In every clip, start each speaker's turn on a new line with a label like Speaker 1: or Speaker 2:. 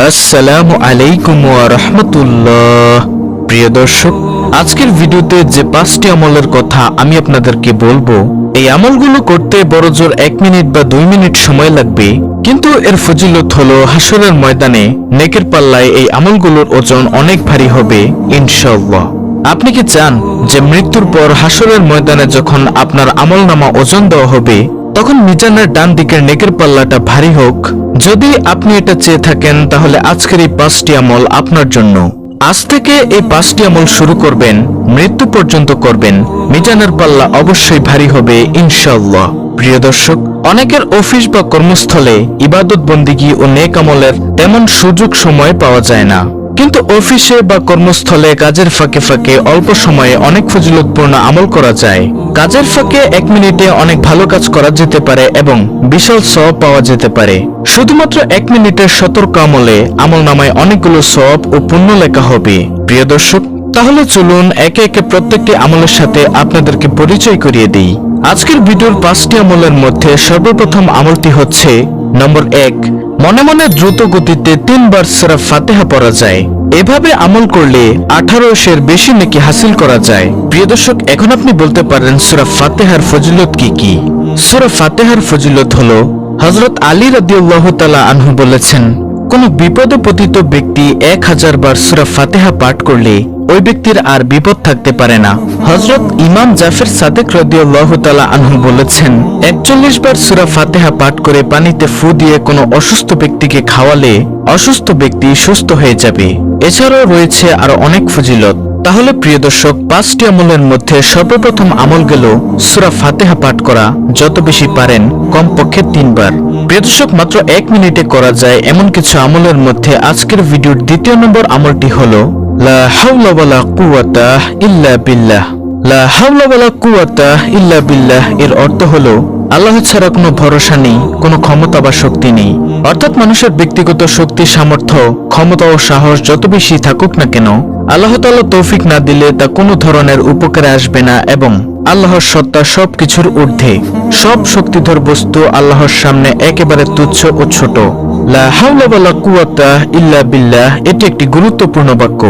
Speaker 1: আসসালামু আলাইকুম ওয়া রাহমাতুল্লাহ। প্রিয় দর্শক, আজকের ভিডিওতে যে 5টি আমলের কথা আমি আপনাদেরকে বলবো, এই আমলগুলো করতে বড়জোর 1 মিনিট বা 2 মিনিট সময় লাগবে, কিন্তু এর ফজিলত হলো হাসরের ময়দানে নেকের পাল্লায় এই আমলগুলোর ওজন অনেক ভারী হবে ইনশাআল্লাহ। আপনি কি চান যে মৃত্যুর পর হাসরের ময়দানে যখন আপনার আমলনামা ওজন দেওয়া হবে তখন মিজানের ডান দিকের নেকের পাল্লাটা ভারী হোক? যদি আপনি এটা চেয়ে থাকেন তাহলে আজকের এই 5টি আমল আপনার জন্য। আজ থেকে এই 5টি আমল শুরু করবেন, মৃত্যু পর্যন্ত করবেন, মিজানের পাল্লা অবশ্যই ভারী হবে ইনশাআল্লাহ। প্রিয় দর্শক, অনেকের অফিস বা কর্মস্থলে ইবাদত বন্দিগি ও নেক আমলের তেমন সুযোগ সময় পাওয়া যায় না, কিন্তু অফিসে বা কর্মস্থলে কাজের ফাঁকে ফাঁকে অল্প সময়ে অনেক ফজিলতপূর্ণ আমল করা যায়। কাজের ফাঁকে 1 মিনিটে অনেক ভালো কাজ করা যেতে পারে এবং বিশাল সওয়াব পাওয়া যেতে পারে। শুধুমাত্র 1 মিনিটের সতর্ক আমলে আমলনামায় অনেকগুলো সওয়াব ও পুণ্য লেখা হবে। প্রিয় দর্শক, তাহলে চলুন একে একে প্রত্যেকটি আমলের সাথে আপনাদেরকে পরিচয় করিয়ে দিই। আজকের ভিডিওর 5টি আমলের মধ্যে সর্বপ্রথম আমলটি হচ্ছে নম্বর 1, মনে মনে দ্রুত গতিতে 3 বার সূরা ফাতিহা পড়া যায়। এভাবে আমল করলে 1800-এর বেশি নেকি হাসিল করা যায়। প্রিয় দর্শক, এখন আপনি বলতে পারেন সূরা ফাতিহার ফজিলত কি কি? সূরা ফাতিহার ফজিলত হলো, হযরত আলী রাদিয়াল্লাহু তাআলা আনহু বলেছেন, কোন বিপদে পতিত ব্যক্তি 1000 বার সূরা ফাতিহা পাঠ করলে ওই ব্যক্তির আর বিপদ থাকতে পারে না। হযরত ইমাম জাফর সাদিক রাদিয়াল্লাহু তাআলা আনহু বলেছেন, 41 বার সূরা ফাতিহা পাঠ করে পানিতে ফু দিয়ে কোনো অসুস্থ ব্যক্তিকে খাওয়ালে অসুস্থ ব্যক্তি সুস্থ হয়ে যাবে। এছাড়াও রয়েছে আরো অনেক ফজিলত। তাহলে প্রিয় দর্শক, 5টি আমলের মধ্যে সর্বপ্রথম আমল গেল সূরা ফাতিহা পাঠ করা, যত বেশি পারেন কমপক্ষে 3 বার। প্রিয় দর্শক, মাত্র 1 মিনিটে করা যায় এমন কিছু আমলের মধ্যে আজকের ভিডিওর 2য় নম্বর আমলটি হলো লা হাওলা ওয়ালা কুওয়াতা ইল্লা বিল্লাহ। লা হাওলা ওয়ালা কুওয়াতা ইল্লা বিল্লাহ এর অর্থ হলো আল্লাহ ছাড়া কোনো ভরসা নেই, কোনো ক্ষমতা বা শক্তি নেই। অর্থাৎ মানুষের ব্যক্তিগত শক্তি, সামর্থ্য, ক্ষমতা ও সাহস যত বেশি থাকুক না কেন, আল্লাহ তাআলা তৌফিক না দিলে তা কোনো ধরনের উপকারে আসবে না এবং আল্লাহর সত্তা সবকিছুর ঊর্ধ্বে। সব শক্তিধর বস্তু আল্লাহর সামনে একেবারে তুচ্ছ ও ছোট। লা হাওলা ওয়ালা কুওয়াতা ইল্লা বিল্লাহ এটি একটি গুরুত্বপূর্ণ বাক্য।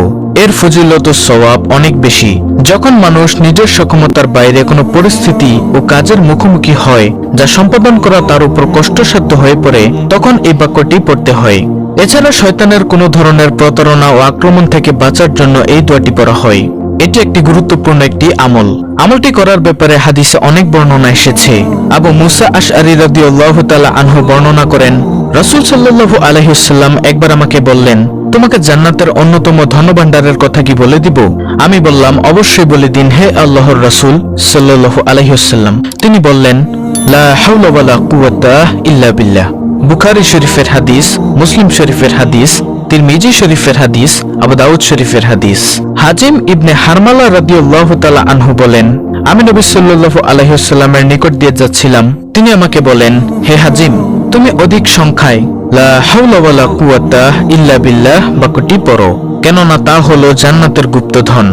Speaker 1: এর ফজিলত ও সওয়াব অনেক বেশি। যখন মানুষ নিজের সক্ষমতার বাইরে কোনো পরিস্থিতি ও কাজের মুখোমুখি হয় যা সম্পাদন করা তার উপর কষ্টসাধ্য হয়ে পড়ে, তখন এই বাক্যটি পড়তে হয়। এছাড়া শয়তানের কোনো ধরনের প্রতারণা ও আক্রমণ থেকে বাঁচার জন্য এই দোয়াটি পড়া হয়। এটি একটি গুরুত্বপূর্ণ একটি আমল। আমলটি করার ব্যাপারে হাদিসে অনেক বর্ণনা এসেছে। আবু মুসা আশআরী রাদিয়াল্লাহু তাআলা আনহু বর্ণনা করেন, রাসূল সাল্লাল্লাহু আলাইহি ওয়াসাল্লাম একবার আমাকে বললেন, তোমাকে জান্নাতের অন্যতম ধনভাণ্ডারের কথা কি বলে দিব? আমি বললাম, অবশ্যই বলে দিন হে আল্লাহর রাসূল সাল্লাল্লাহু আলাইহি ওয়াসাল্লাম। তিনি বললেন, লা হাওলা ওয়ালা কুওয়াতা ইল্লা বিল্লাহ। বুখারী শরীফের হাদিস, মুসলিম শরীফের হাদিস, তিরমিজি শরীফের হাদিস, আবু দাউদ শরীফের হাদিস। হাজিম ইবনে হারমালা রাদিয়াল্লাহু তাআলা আনহু বলেন, আমি নবী সাল্লাল্লাহু আলাইহি ওয়াসাল্লামের নিকট দিয়ে যাচ্ছিলাম। তিনি আমাকে বলেন, হে হাজিম, তুমি অধিক সংখ্যায় লা হাওলা ওয়ালা কুওয়াতা ইল্লা বিল্লাহ বাক্যটি পড়ো, কেননা তা হলো জান্নাতের গুপ্তধন।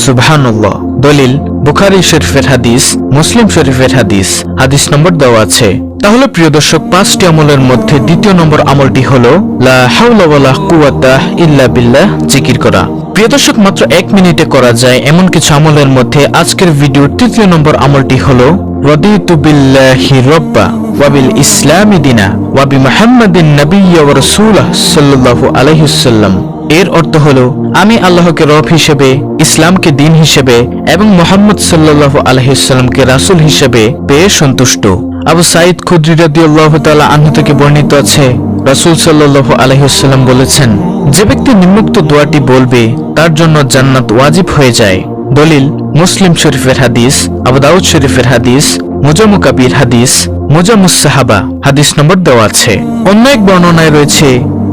Speaker 1: সুবহানাল্লাহ। দলিল বুখারী শরীফের হাদিস, মুসলিম শরীফের হাদিস। হাদিস নম্বর দেওয়া আছে। তাহলে প্রিয় দর্শক, 5টি আমলের মধ্যে 2য় নম্বর আমলটি হলো লা হাওলা ওয়ালা কুওয়াতা ইল্লা বিল্লাহ জিকির করা। প্রিয় দর্শক, মাত্র 1 মিনিটে করা যায় এমন কিছু আমলের মধ্যে আজকের ভিডিওর 3য় নম্বর আমলটি হলো রাদিতু বিল্লাহি রাব্বা ওয়া বিল ইসলামি দিনা ওয়া বিমুহাম্মাদিন নাবিয়্যা ওয়া রাসূলা সাল্লাল্লাহু আলাইহি ওয়াসাল্লাম। এর অর্থ হলো, আমি আল্লাহকে রব হিসেবে, ইসলামকে দিন হিসেবে এবং মুহাম্মদ সাল্লাল্লাহু আলাইহি ওয়াসাল্লামকে রাসূল হিসেবে পেয়ে সন্তুষ্ট। আবু সাঈদ খুদরি রাদিয়াল্লাহু তাআলা আনহু থেকে বর্ণিত আছে, রাসূল সাল্লাল্লাহু আলাইহি ওয়াসাল্লাম বলেছেন, যে ব্যক্তি নিম্নোক্ত দোয়াটি বলবে তার জন্য জান্নাত ওয়াজিব হয়ে যায়। দলিল মুসলিম শরীফের হাদিস, আবু দাউদ শরীফের হাদিস, মুজাম্মু কাবীর হাদিস, মুজাম্মুস সাহাবা। হাদিস নম্বর দেওয়া আছে। অন্য এক বর্ণনায় রয়েছে,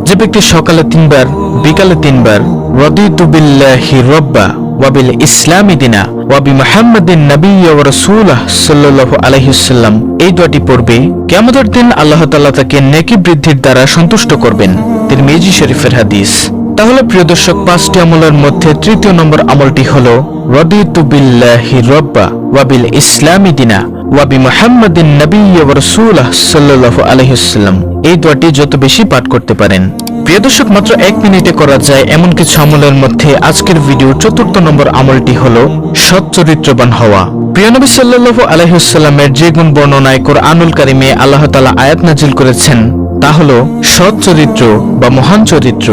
Speaker 1: যে ব্যক্তি সকালে 3 বার, বিকালে 3 বার রাদিতু বিল্লাহি রাব্বা ওয়া বিল ইসলামি দিনা ওয়া বিমুহাম্মাদিন নাবিয়্যা ওয়া রাসূলা সাল্লাল্লাহু আলাইহি ওয়াসাল্লাম এই দোয়াটি পড়বে, কিয়ামতের দিন আল্লাহ তাআলা তাকে নেকি বৃদ্ধির দ্বারা সন্তুষ্ট করবেন। তিরমিজি শরীফের হাদিস। তাহলে প্রিয় দর্শক, 5টি আমলের মধ্যে 3য় নম্বর আমলটি হলো রাদিতু বিল্লাহি রাব্বা ওয়া বিল ইসলামি দিনা ওয়া বিমুহাম্মাদিন নাবিয়্যা ওয়া রাসূলা সাল্লাল্লাহু আলাইহি ওয়াসাল্লাম। এই দোয়াটি যত বেশি পাঠ করতে পারেন প্রিয় দর্শক, মাত্র 1 মিনিটে করা যায় এমন কিছু আমলের মধ্যে আজকের ভিডিও 4র্থ নম্বর আমলটি হলো সৎ চরিত্রবান হওয়া। প্রিয় নবী সাল্লাল্লাহু আলাইহি ওয়াসাল্লামের যে গুণ বর্ণনায় কোরআনুল কারিমে আল্লাহ তাআলা আয়াত নাজিল করেছেন তা হলো সৎ চরিত্র বা মহান চরিত্র,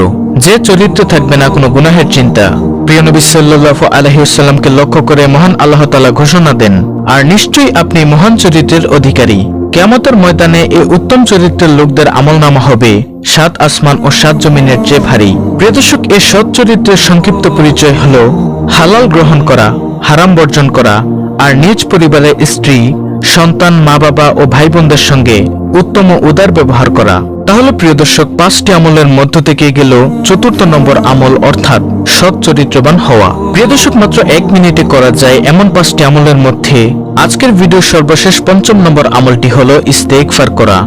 Speaker 1: যে চরিত্র থাকবে না কোনো গুনাহের চিন্তা। প্রিয় নবী সাল্লাল্লাহু আলাইহি ওয়াসাল্লামকে লক্ষ্য করে মহান আল্লাহ তাআলা ঘোষণা দেন, আর নিশ্চয়ই আপনি মহান চরিত্রের অধিকারী। কিয়ামতের ময়দানে এই উত্তম চরিত্রের লোকদের আমলনামা হবে 7 আসমান ও 7 জমিনের চেয়ে ভারী। প্রিয় দর্শক, এই সৎ চরিত্রের সংক্ষিপ্ত পরিচয় হলো হালাল গ্রহণ করা, হারাম বর্জন করা, আর নিজ পরিবারের স্ত্রী, সন্তান, মা বাবা ও ভাই বোনদের সঙ্গে উত্তম ও উদার ব্যবহার করা। তাহলে প্রিয় দর্শক, 5টি আমলের মধ্য থেকে গেল 4র্থ নম্বর আমল, অর্থাৎ সৎ চরিত্রবান হওয়া। প্রিয় দর্শক, মাত্র 1 মিনিটে করা যায় এমন 5টি আমলের মধ্যে আজকের ভিডিওর সর্বশেষ 5ম নম্বর আমলটি হলো ইস্তেগফার করা।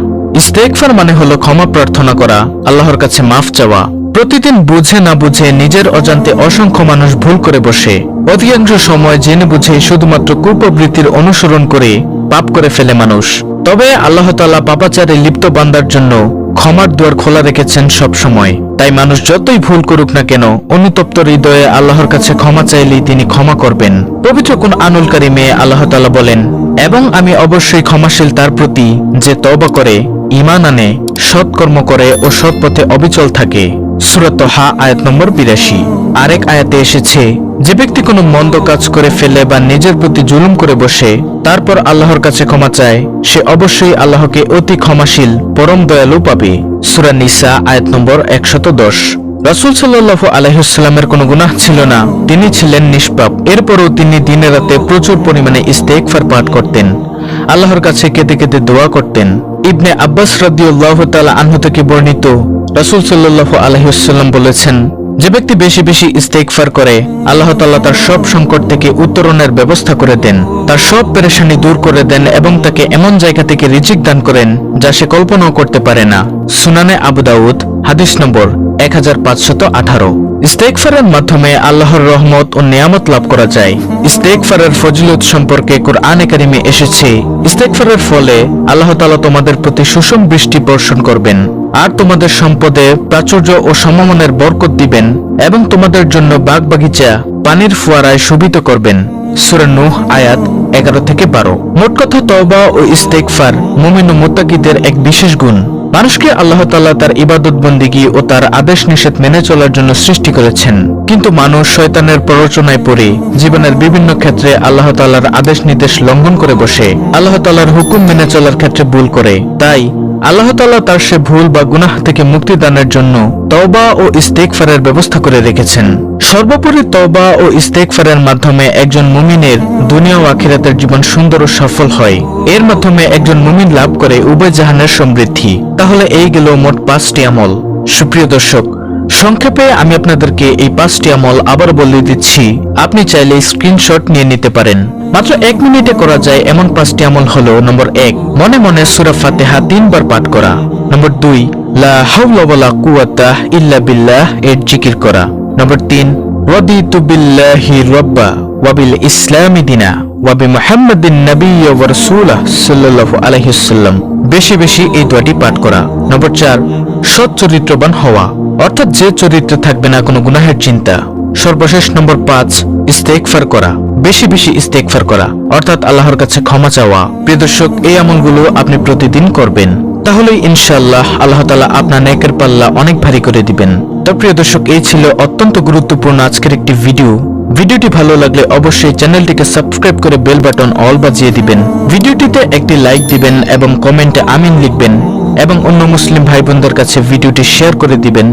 Speaker 1: ইস্তেগফার মানে হলো ক্ষমা প্রার্থনা করা, আল্লাহর কাছে মাফ চাওয়া। প্রতিদিন বুঝে না বুঝে নিজের অজান্তে অসংখ্য মানুষ ভুল করে বসে, অধিকাংশ সময় জেনে বুঝে শুধুমাত্র কুপ্রবৃত্তির অনুসরণ করে পাপ করে ফেলে মানুষ। তবে আল্লাহ তাআলা পাপাচারে লিপ্ত বান্দার জন্য ক্ষমার দুয়ার খোলা রেখেছেন সব সময়। তাই মানুষ যতই ভুল করুক না কেন, অনুতপ্ত হৃদয়ে আল্লাহর কাছে ক্ষমা চাইলেই তিনি ক্ষমা করবেন। পবিত্র কুরআনুল কারিমে আল্লাহ তাআলা বলেন, এবং আমি অবশ্যই ক্ষমাশীল তার প্রতি যে তওবা করে, ঈমান আনে, সৎকর্ম করে ও সৎ পথে অবিচল থাকে। সূরা তাহা আয়াত নম্বর 82। আরেক আয়াতে এসেছে, যে ব্যক্তি কোনো মন্দ কাজ করে ফেলে বা নিজের প্রতি জুলুম করে বসে তারপর আল্লাহর কাছে ক্ষমা চায়, সে অবশ্যই আল্লাহকে অতি ক্ষমাশীল পরম দয়ালু পাবে। সূরা নিসা আয়াত নম্বর 110। রাসূল সাল্লাল্লাহু আলাইহি ওয়াসাল্লামের কোনো গুনাহ ছিল না, তিনি ছিলেন নিষ্পাপ। এরপরও তিনি দিনে রাতে প্রচুর পরিমাণে ইস্তেগফার পাঠ করতেন, আল্লাহর কাছে কেঁদে কেঁদে দোয়া করতেন। ইবনে আব্বাস রাদিয়াল্লাহু তাআলা আনহু থেকে বর্ণিত, রাসূল সাল্লাল্লাহু আলাইহি ওয়াসাল্লাম বলেছেন, যে ব্যক্তি বেশি বেশি ইস্তেগফার করে আল্লাহ তাআলা তার সব সংকট থেকে উত্তরণের ব্যবস্থা করে দেন, তার সব পেরেশানি দূর করে দেন এবং তাকে এমন জায়গা থেকে রিজিক দান করেন যা সে কল্পনাও করতে পারে না। সুনানে আবু দাউদ হাদিস নম্বর 1518। ইস্তেগফারের মাধ্যমে আল্লাহর রহমত ও নিয়ামত লাভ করা যায়। ইস্তেগফারের ফজিলত সম্পর্কে কুরআনে কারিমে এসেছে, ইস্তেগফারের ফলে আল্লাহ তাআলা তোমাদের প্রতি সুষম বৃষ্টি বর্ষণ করবেন, আর তোমাদের সম্পদে প্রাচুর্য ও সমমানের বরকত দিবেন এবং তোমাদের জন্য বাগবাগিচা, পানির ফোয়ারায় শোভিত করবেন। সূরা নূহ আয়াত 11 থেকে 12। মোট কথা, তওবা ও ইস্তেগফার মুমিন ও মুত্তাকিদের এক বিশেষ গুণ। মানুষকে আল্লাহ তাআলা তার ইবাদত বন্দেগী ও তার আদেশ নিষেধ মেনে চলার জন্য সৃষ্টি করেছেন, কিন্তু মানুষ শয়তানের প্ররোচনায় পড়ে জীবনের বিভিন্ন ক্ষেত্রে আল্লাহ তাআলার আদেশ নির্দেশ লঙ্ঘন করে বসে, আল্লাহ তাআলার হুকুম মেনে চলার ক্ষেত্রে ভুল করে। তাই আল্লাহ তাআলা তার সে ভুল বা গুনাহ থেকে মুক্তি দানের জন্য তওবা ও ইস্তেগফারের ব্যবস্থা করে রেখেছেন। সর্বোপরি তওবা ও ইস্তেগফারের মাধ্যমে একজন মুমিনের দুনিয়া ও আখিরাতের জীবন সুন্দর ও সফল হয়। এর মাধ্যমে একজন মুমিন লাভ করে উভয় জাহানের সমৃদ্ধি। তাহলে এই গেল মোট 5টি আমল। সুপ্রিয় দর্শক, সংক্ষেপে আমি আপনাদেরকে এই 5টি আমল আবার বলে দিচ্ছি, আপনি চাইলে স্ক্রিনশট নিয়ে নিতে পারেন। মাত্র 1 মিনিটে করা যায় এমন 5টি আমল হলো, নম্বর 1, মনে মনে সূরা ফাতিহা 3 বার পাঠ করা। নম্বর 2, লা হাওলা ওয়ালা কুওয়াতা ইল্লা বিল্লাহ এর জিকির করা। নম্বর 3, রাদিতু বিল্লাহি রাব্বা ওয়া বিল ইসলামি দিনা ওয়া বিমুহাম্মাদিন নাবিয়্যা ওয়া রাসূলা সাল্লাল্লাহু আলাইহি ওয়াসাল্লাম। বেশি বেশি এই দোয়াটি পাঠ করা। নম্বর 4, সৎ চরিত্রবান হওয়া, অর্থাৎ যে চরিত্রে থাকবে না কোনো গুনাহের চিন্তা। সর্বশেষ নম্বর 5, ইস্তেগফার করা, বেশি বেশি ইস্তেগফার করা, অর্থাৎ আল্লাহর কাছে ক্ষমা চাওয়া। প্রিয় দর্শক, এই আমলগুলো আপনি প্রতিদিন করবেন, তাহলেই ইনশাআল্লাহ আল্লাহ তাআলা আপনার নেকের পাল্লা অনেক ভারী করে দিবেন। তো প্রিয় দর্শক, এই ছিল অত্যন্ত গুরুত্বপূর্ণ আজকের একটি ভিডিও। ভিডিওটি ভালো লাগলে অবশ্যই চ্যানেলটিকে সাবস্ক্রাইব করে বেল বাটন অল বাজিয়ে দিবেন। ভিডিওটিতে একটি লাইক দিবেন এবং কমেন্টে আমিন লিখবেন এবং অন্য মুসলিম ভাই বোনদের কাছে ভিডিওটি শেয়ার করে দিবেন।